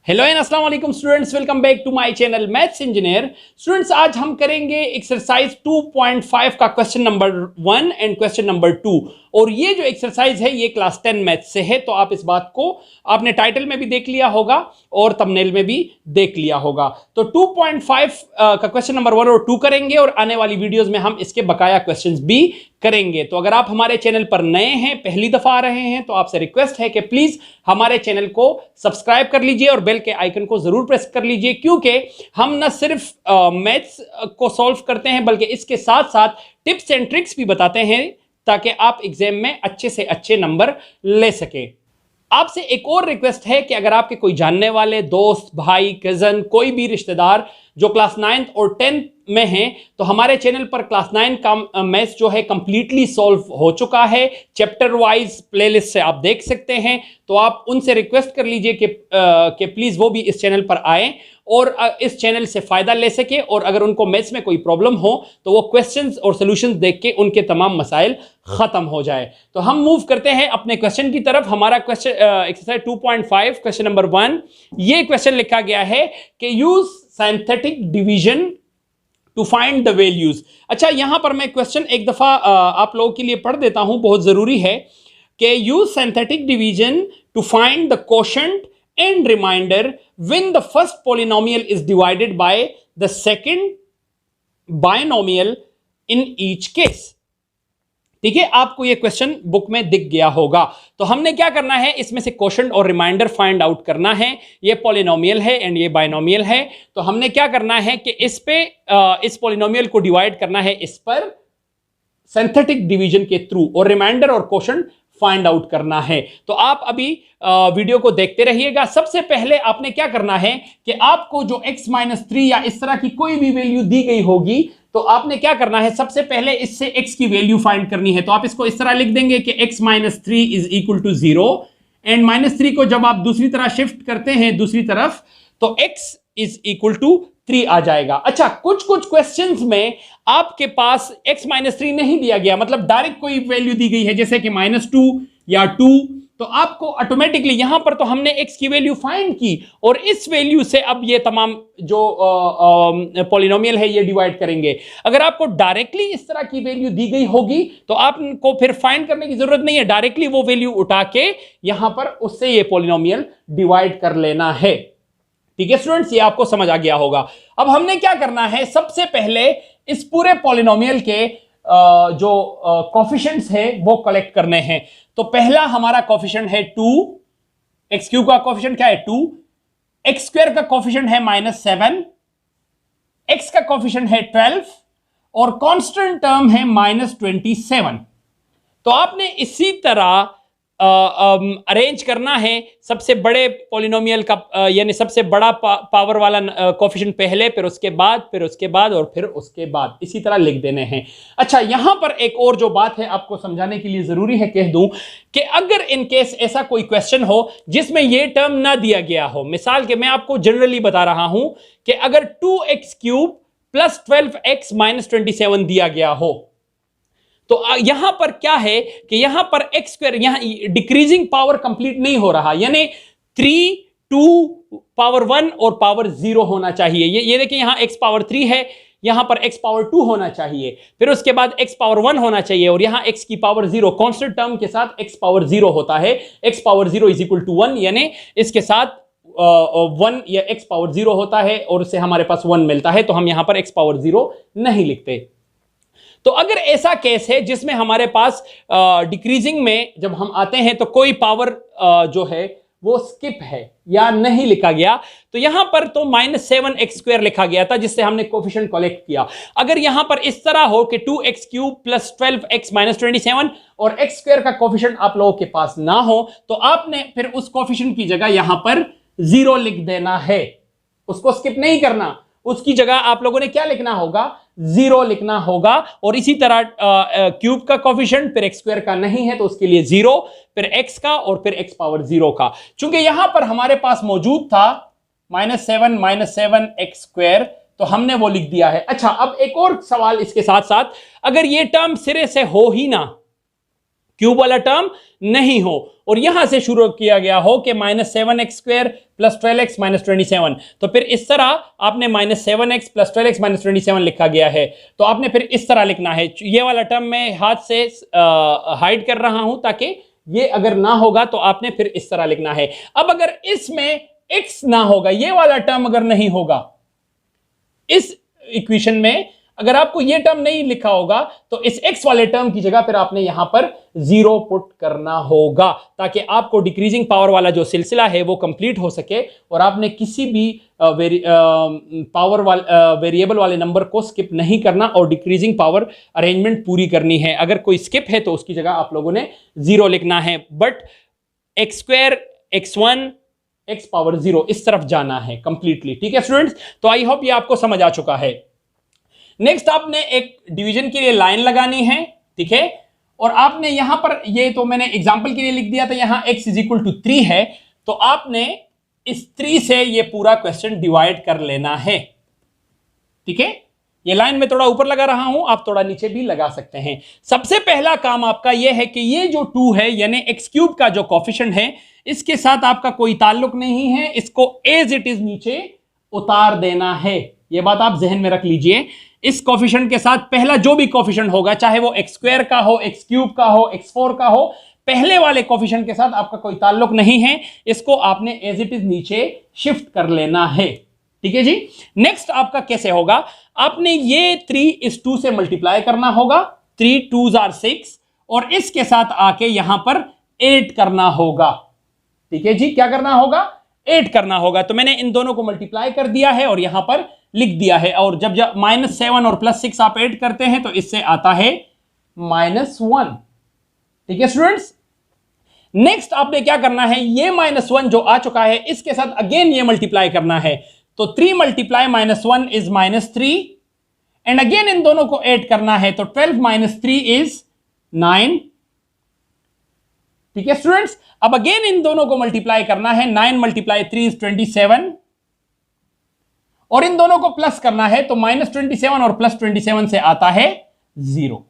Hello and अस्सलाम वालेकुम students, welcome back to my channel maths engineer. Students, आज हम करेंगे एक्सरसाइज 2.5 का question number 1 and question number 2। और ये जो एक्सरसाइज है ये क्लास 10 मैथ्स से है, तो आप इस बात को आपने टाइटल में भी देख लिया होगा और थंबनेल में भी देख लिया होगा। तो 2.5 का क्वेश्चन नंबर 1 और 2 करेंगे और आने वाली वीडियोस में हम इसके बकाया क्वेश्चंस भी करेंगे। तो अगर आप हमारे चैनल पर नए हैं, पहली दफा आ रहे हैं, तो आपसे रिक्वेस्ट है कि प्लीज हमारे चैनल को सब्सक्राइब कर लीजिए और बेल के आइकन को जरूर प्रेस कर लीजिए, क्योंकि हम न सिर्फ मैथ्स को सॉल्व करते हैं बल्कि इसके साथ साथ टिप्स एंड ट्रिक्स भी बताते हैं ताकि आप एग्जाम में अच्छे से अच्छे नंबर ले सकें। आपसे एक और रिक्वेस्ट है कि अगर आपके कोई जानने वाले दोस्त, भाई, कजन, कोई भी रिश्तेदार जो क्लास 9th और 10th में हैं, तो हमारे चैनल पर क्लास 9 का मैथ्स जो है कंप्लीटली सॉल्व हो चुका है। चैप्टर वाइज प्लेलिस्ट से आप देख सकते हैं, तो आप उनसे रिक्वेस्ट कर लीजिए कि प्लीज वो भी इस चैनल पर आए और इस चैनल से फायदा ले सके। और अगर उनको मैथ्स में कोई प्रॉब्लम हो तो वो क्वेश्चंस और सॉल्यूशंस देख के उनके तमाम मसाइल खत्म हो जाए। तो हम मूव करते हैं अपने क्वेश्चन की तरफ। हमारा क्वेश्चन एक्सरसाइज 2.5 क्वेश्चन नंबर 1, ये क्वेश्चन लिखा गया है कि use synthetic division to find the values. अच्छा, यहां पर मैं क्वेश्चन एक दफा आप लोगों के लिए पढ़ देता हूं, बहुत जरूरी है कि use synthetic division to find the quotient and remainder when the first polynomial is divided by the second binomial in each case। ठीक है, आपको ये क्वेश्चन बुक में दिख गया होगा। तो हमने क्या करना है, इसमें से कोशेंट और रिमाइंडर फाइंड आउट करना है। ये पॉलिनोमियल है एंड ये बाइनोमियल है। तो हमने क्या करना है कि इस पॉलिनोमियल को डिवाइड करना है इस पर सिंथेटिक डिवीजन के थ्रू और रिमाइंडर और कोशेंट फाइंड आउट करना है। तो आप अभी वीडियो को देखते रहिएगा। सबसे पहले आपने क्या करना है कि आपको जो x-3 या इस तरह की कोई भी वैल्यू दी गई होगी, तो आपने क्या करना है, सबसे पहले इससे x की वैल्यू फाइंड करनी है। तो आप इसको इस तरह लिख देंगे कि x-3 is equal to 0 and -3 को जब आप दूसरी तरह शिफ्ट करते हैं दूसरी तरफ, तो x इज इक्वल टू 3 आ जाएगा। अच्छा, कुछ क्वेश्चंस में आपके पास x-3 नहीं दिया गया, मतलब डायरेक्ट कोई वैल्यू दी गई है जैसे कि -2 या 2, तो आपको ऑटोमेटिकली यहां पर तो हमने x की वैल्यू फाइंड की और इस वैल्यू से अब ये तमाम जो पॉलिनोमियल है ये डिवाइड करेंगे। अगर आपको डायरेक्टली इस तरह की वैल्यू दी गई होगी तो आपको फिर फाइंड करने की जरूरत नहीं है, डायरेक्टली वो वैल्यू उठा के यहां पर उससे ये पॉलिनोमियल डिवाइड कर लेना है। ठीक है स्टूडेंट्स, ये आपको समझ आ गया होगा। अब हमने क्या करना है, सबसे पहले इस पूरे पॉलिनोमियल के जो कोफिशिएंट्स है वो कलेक्ट करने हैं। तो पहला हमारा कोफिशिएंट है 2, x³ का कोफिशिएंट क्या है 2, x² का कोफिशिएंट है -7, x का कोफिशिएंट है 12 और कांस्टेंट टर्म है -27। तो आपने इसी तरह अरेंज करना है। सबसे बड़े पॉलिनोमियल का यानी सबसे बड़ा पावर वाला कोफिशिएंट पहले, फिर उसके बाद, फिर उसके बाद और फिर उसके बाद, इसी तरह लिख देने हैं। अच्छा, यहां पर एक और जो बात है आपको समझाने के लिए जरूरी है कह दूं कि अगर इन केस ऐसा कोई क्वेश्चन हो जिसमें यह टर्म ना दिया गया हो, मिसाल के मैं आपको जनरली बता रहा हूं कि अगर 2x³ + 12x - 27 दिया गया हो, तो यहां पर क्या है कि यहां पर x² यहां डिक्रीजिंग पावर कंप्लीट नहीं हो रहा, यानी 3, 2, पावर 1 और पावर 0 होना चाहिए। ये देखिए, यहां x पावर 3 है, यहां पर x पावर 2 होना चाहिए, फिर उसके बाद x पावर 1 होना चाहिए और यहां x की पावर 0 कांस्टेंट टर्म के साथ x पावर 0 होता है। x power 0 is equal to 1, यानी इसके साथ 1 या x पावर 0 होता है और उससे हमारे पास 1 मिलता है, तो हम यहां पर x पावर 0 नहीं लिखते। तो अगर ऐसा केस है जिसमें हमारे पास डिक्रीजिंग में जब हम आते हैं तो कोई पावर जो है वो स्किप है या नहीं लिखा गया, तो यहां पर तो -7x² लिखा गया था जिससे हमने कोफिशिएंट कलेक्ट किया। अगर यहां पर इस तरह हो कि 2x³ + 12x - 27 और x² का कोफिशिएंट आप लोगों के पास ना हो, तो आपने फिर उस कोफिशिएंट की जगह यहां पर 0 लिख देना है, उसको स्किप नहीं करना। उसकी जगह आप लोगों ने क्या लिखना होगा, 0 लिखना होगा। और इसी तरह क्यूब का कोफिशिएंट फिर x² का नहीं है तो उसके लिए 0, फिर x का और फिर x पावर 0 का। चूंकि यहां पर हमारे पास मौजूद था -7 x², तो हमने वो लिख दिया है। अच्छा, अब एक और सवाल इसके साथ साथ, अगर ये टर्म सिरे से हो ही ना, क्यूब वाला टर्म नहीं हो, और यहां से शुरू किया गया हो कि -7x² + 12x - 27, तो फिर इस तरह आपने -7x + 12x - 27 लिखा गया है, तो आपने फिर इस तरह लिखना है। ये वाला टर्म मैं हाथ से हाइड कर रहा हूं ताकि ये अगर ना होगा तो आपने फिर इस तरह लिखना है। अब अगर इसमें x ना होगा, ये वाला टर्म अगर नहीं होगा इस इक्वेशन में, अगर आपको ये टर्म नहीं लिखा होगा तो इस x वाले टर्म की जगह पर आपने यहां पर 0 पुट करना होगा, ताकि आपको डिक्रीजिंग पावर वाला जो सिलसिला है वो कंप्लीट हो सके और आपने किसी भी पावर वेरिएबल वाले नंबर को स्किप नहीं करना और डिक्रीजिंग पावर अरेंजमेंट पूरी करनी है। अगर कोई स्किप है तो उसकी जगह आप लोगों ने 0 लिखना है, but x² x1 x power 0 इस तरफ जाना है कंप्लीटली। ठीक है स्टूडेंट्स, तो आई होप ये आपको समझ आ चुका है। नेक्स्ट आपने एक डिवीजन के लिए लाइन लगानी है, ठीक है, और आपने यहां पर, ये तो मैंने एग्जांपल के लिए लिख दिया था, यहां x = 3 है, तो आपने इस 3 से ये पूरा क्वेश्चन डिवाइड कर लेना है। ठीक है, ये लाइन में थोड़ा ऊपर लगा रहा हूं, आप थोड़ा नीचे भी लगा सकते हैं। सबसे पहला काम आपका यह है कि ये जो 2 है यानी x³ का जो कोफिशिएंट है, इसके साथ आपका कोई ताल्लुक नहीं है, इसको एज इट इज नीचे उतार देना है। ये बात आप जहन में रख लीजिए। इस कोफिशिएंट के साथ पहला जो भी कोफिशिएंट होगा, चाहे वो x² का हो, x³ का हो, x4 का हो, पहले वाले कोफिशिएंट के साथ आपका कोई ताल्लुक नहीं है, इसको आपने एज इट इज नीचे शिफ्ट कर लेना है। ठीक है जी। नेक्स्ट आपका कैसे होगा, आपने ये 3 इस 2 से मल्टीप्लाई करना होगा, 3 2s are 6, और इसके साथ आके यहां पर 8 करना होगा। ठीक है जी, क्या करना होगा, 8 करना होगा। तो मैंने इन दोनों को मल्टीप्लाई कर दिया है और यहां पर लिख दिया है, और जब -7 और +6 आप ऐड करते हैं तो इससे आता है -1। ठीक है स्टूडेंट्स, नेक्स्ट आपने क्या करना है, ये -1 जो आ चुका है इसके साथ अगेन ये मल्टीप्लाई करना है, तो 3 × -1 इज -3, एंड अगेन इन दोनों को ऐड करना है, तो 12 - 3 इज 9। ठीक है स्टूडेंट्स, अब अगेन इन दोनों को मल्टीप्लाई करना है, 9 × 3 इज 27, और इन दोनों को प्लस करना है, तो -27 और +27 से आता है 0।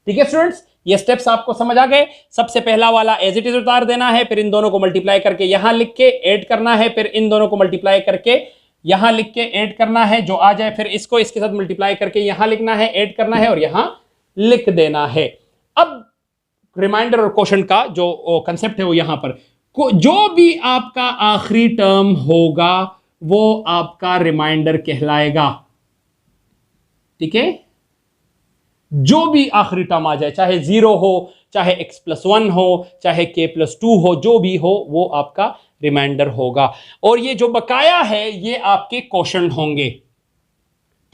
ठीक है स्टूडेंट्स, ये स्टेप्स आपको समझ आ गए। सबसे पहला वाला एज इट इज उतार देना है, फिर इन दोनों को मल्टीप्लाई करके यहां लिख के ऐड करना है, फिर इन दोनों को मल्टीप्लाई करके यहां लिख के ऐड करना है, जो आ जाए फिर इसको इसके साथ मल्टीप्लाई करके यहां लिखना है, ऐड करना है और यहां लिख देना है। अब रिमाइंडर और क्वोशंट का जो कंसेप्ट है वो यहां पर, जो भी आपका आखिरी टर्म होगा वो आपका रिमाइंडर कहलाएगा। ठीक है, जो भी आखिरी टर्म आ जाए, चाहे 0 हो, चाहे x+1 हो, चाहे k+2 हो, जो भी हो वो आपका रिमाइंडर होगा, और ये जो बकाया है ये आपके क्वोशंट होंगे।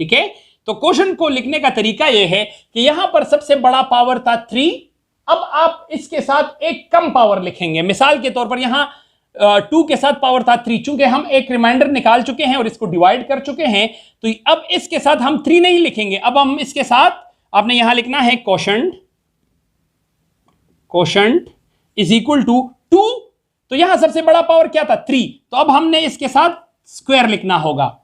ठीक है, तो क्वोशंट को लिखने का तरीका यह है कि यहां पर सबसे बड़ा पावर था 3, अब आप इसके साथ एक कम पावर लिखेंगे। मिसाल के तौर पर यहां 2 के साथ पावर था 3, चूंकि हम एक रिमाइंडर निकाल चुके हैं और इसको डिवाइड कर चुके हैं, तो अब इसके साथ हम 3 नहीं लिखेंगे, अब हम इसके साथ आपने यहां लिखना है क्वोशंट इज इक्वल टू 2, तो यहां सबसे बड़ा पावर क्या था 3, तो अब हमने इसके साथ स्क्वायर लिखना होगा,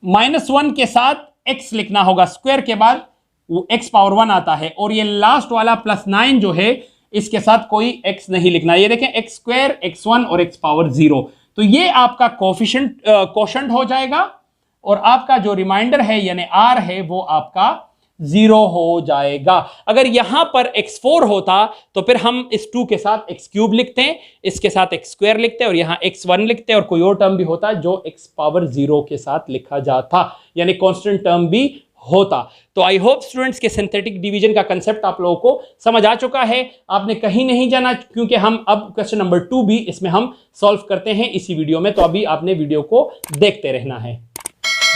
-1 के साथ x लिखना होगा, स्क्वायर के बाद वो x पावर 1 आता है, और ये लास्ट वाला +9 जो है इसके साथ कोई x नहीं लिखना। ये देखें x² x1 और x पावर 0, तो ये आपका क्वोशंट हो जाएगा, और आपका जो रिमाइंडर है यानी r है वो आपका 0 हो जाएगा। अगर यहां पर x4 होता तो फिर हम इस 2 के साथ x³ लिखते हैं, इसके साथ x² लिखते हैं और यहां x1 लिखते हैं, और कोई और टर्म भी होता जो x पावर 0 के साथ लिखा जाता, यानी कांस्टेंट टर्म भी होता। तो आई होप स्टूडेंट्स के सिंथेटिक डिवीजन का कंसेप्ट आप लोगों को समझ आ चुका है, आपने कहीं नहीं जाना, क्योंकि हम अब क्वेश्चन नंबर 2 भी इसमें हम सॉल्व करते हैं इसी वीडियो में, तो अभी आपने वीडियो को देखते रहना है।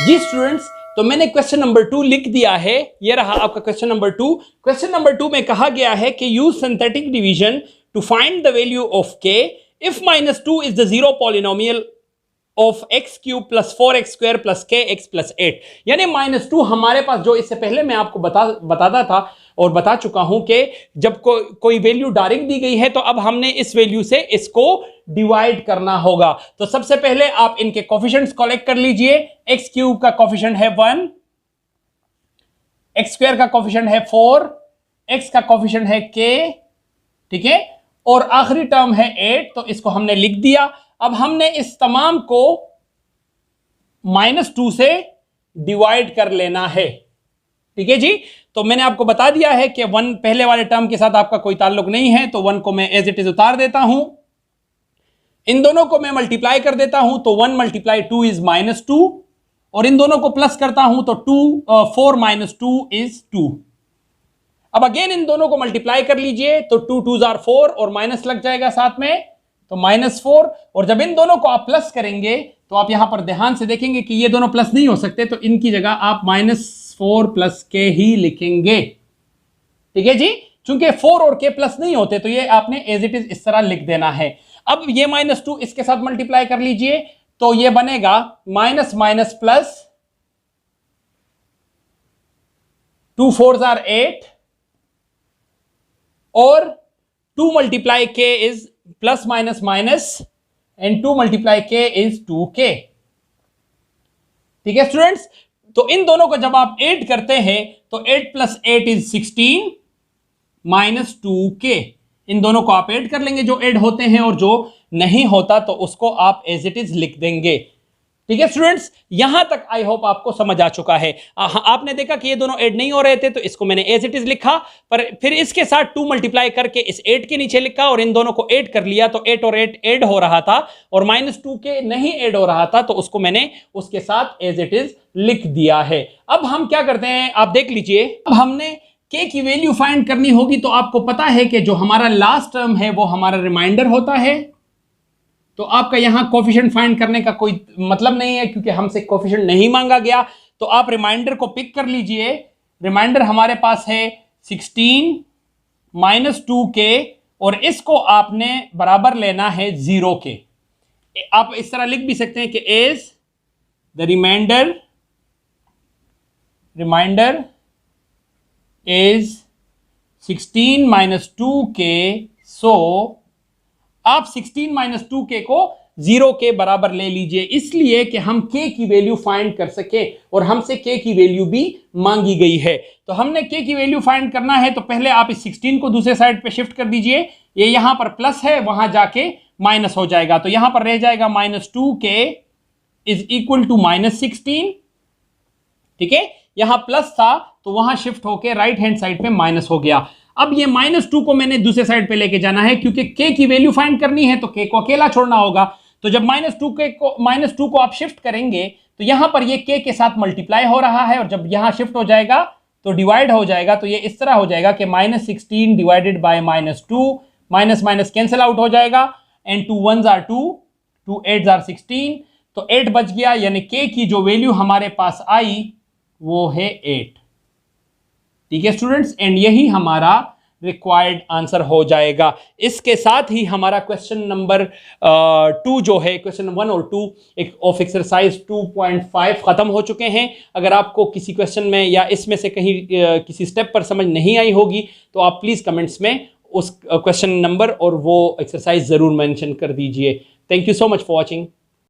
जी स्टूडेंट्स, तो मैंने क्वेश्चन नंबर 2 लिख दिया है, ये रहा आपका क्वेश्चन नंबर 2। क्वेश्चन नंबर 2 में कहा गया है कि use synthetic division to find the value of k if -2 is the zero polynomial of x³ + 4x² + kx + 8, यानी -2 हमारे पास, जो इससे पहले मैं आपको बताता था और बता चुका हूं कि जब कोई वैल्यू डायरेक्ट दी गई है तो अब हमने इस वैल्यू से इसको डिवाइड करना होगा। तो सबसे पहले आप इनके कोफिशिएंट्स कलेक्ट कर लीजिए। x³ का कोफिशिएंट है 1, x² का कोफिशिएंट है 4, x का कोफिशिएंट है k, ठीक है, और आखिरी टर्म है 8, तो इसको हमने लिख दिया। अब हमने इस तमाम को -2 से डिवाइड कर लेना है, ठीक है जी। तो मैंने आपको बता दिया है कि 1 पहले वाले टर्म के साथ आपका कोई ताल्लुक नहीं है, तो 1 को मैं एज इट इज उतार देता हूं, इन दोनों को मैं मल्टीप्लाई कर देता हूं, तो 1 × 2 इज -2, और इन दोनों को प्लस करता हूं तो 4 - 2 इज 2। अब अगेन इन दोनों को मल्टीप्लाई कर लीजिए, तो 2 2s are 4 और माइनस लग जाएगा साथ में, तो -4। और जब इन दोनों को आप प्लस करेंगे तो आप यहां पर ध्यान से देखेंगे कि ये दोनों प्लस नहीं हो सकते, तो इनकी जगह आप -4 + k ही लिखेंगे, ठीक है जी। चूंकि 4 और k प्लस नहीं होते, तो ये आपने एज इट इज इस तरह लिख देना है। अब ये -2 इसके साथ मल्टीप्लाई कर लीजिए, तो ये बनेगा -, 2 4s are 8, और 2 × k is +, and 2 × k is 2k, ठीक है स्टूडेंट्स। तो इन दोनों को जब आप ऐड करते हैं तो 8 + 8 is 16 - 2k, इन दोनों को आप ऐड कर लेंगे जो ऐड होते हैं, और जो नहीं होता तो उसको आप एज इट इज लिख देंगे, ठीक है स्टूडेंट्स। यहां तक आई होप आपको समझ आ चुका है। आपने देखा कि ये दोनों ऐड नहीं हो रहे थे, तो इसको मैंने एज इट इज लिखा, पर फिर इसके साथ 2 मल्टीप्लाई करके इस 8 के नीचे लिखा, और इन दोनों को ऐड कर लिया, तो 8 और 8 ऐड हो रहा था, और -2k नहीं ऐड हो रहा था, तो उसको मैंने उसके साथ एज इट इज लिख दिया है। अब हम क्या करते हैं, आप देख लीजिए। अब हमने k की वैल्यू फाइंड करनी होगी, तो आपको पता है कि जो हमारा लास्ट टर्म है वो हमारा रिमाइंडर होता है, तो आपका यहां कोफिशिएंट फाइंड करने का कोई मतलब नहीं है, क्योंकि हमसे कोफिशिएंट नहीं मांगा गया। तो आप रिमाइंडर को पिक कर लीजिए। रिमाइंडर हमारे पास है 16 - 2k, और इसको आपने बराबर लेना है 0 के। आप इस तरह लिख भी सकते हैं कि as the remainder is 16 - 2k, so आप 16 - 2k को 0 के बराबर ले लीजिए, इसलिए कि हम k की वैल्यू फाइंड कर सके, और हमसे k की वैल्यू भी मांगी गई है। तो हमने k की वैल्यू फाइंड करना है, तो पहले आप इस 16 को दूसरे साइड पे शिफ्ट कर दीजिए। ये यहां पर प्लस है, वहां जाके माइनस हो जाएगा, तो यहां पर रह जाएगा -2k इज इक्वल टू -16, ठीक है। यहां प्लस था तो वहां शिफ्ट होके राइट हैंड साइड पे माइनस हो गया। अब ये -2 को मैंने दूसरे साइड पे लेके जाना है, क्योंकि k की वैल्यू फाइंड करनी है, तो k को अकेला छोड़ना होगा। तो जब -2 को आप शिफ्ट करेंगे, तो यहां पर ये k के साथ मल्टीप्लाई हो रहा है, और जब यहां शिफ्ट हो जाएगा तो डिवाइड हो जाएगा। तो ये इस तरह हो जाएगा कि -16 divided by -2, minus cancel out हो जाएगा, and 2 1s are 2, 2 8s are 16, तो 8 बच गया, यानी k की जो वैल्यू हमारे पास आई वो है 8, ठीक है स्टूडेंट्स। एंड यही हमारा रिक्वायर्ड आंसर हो जाएगा। इसके साथ ही हमारा क्वेश्चन नंबर 2 जो है, क्वेश्चन 1 और 2 ऑफ एक्सरसाइज 2.5 खत्म हो चुके हैं। अगर आपको किसी क्वेश्चन में या इसमें से कहीं किसी स्टेप पर समझ नहीं आई होगी, तो आप प्लीज कमेंट्स में उस क्वेश्चन नंबर और वो एक्सरसाइज जरूर मेंशन कर दीजिए। Thank you so much for watching.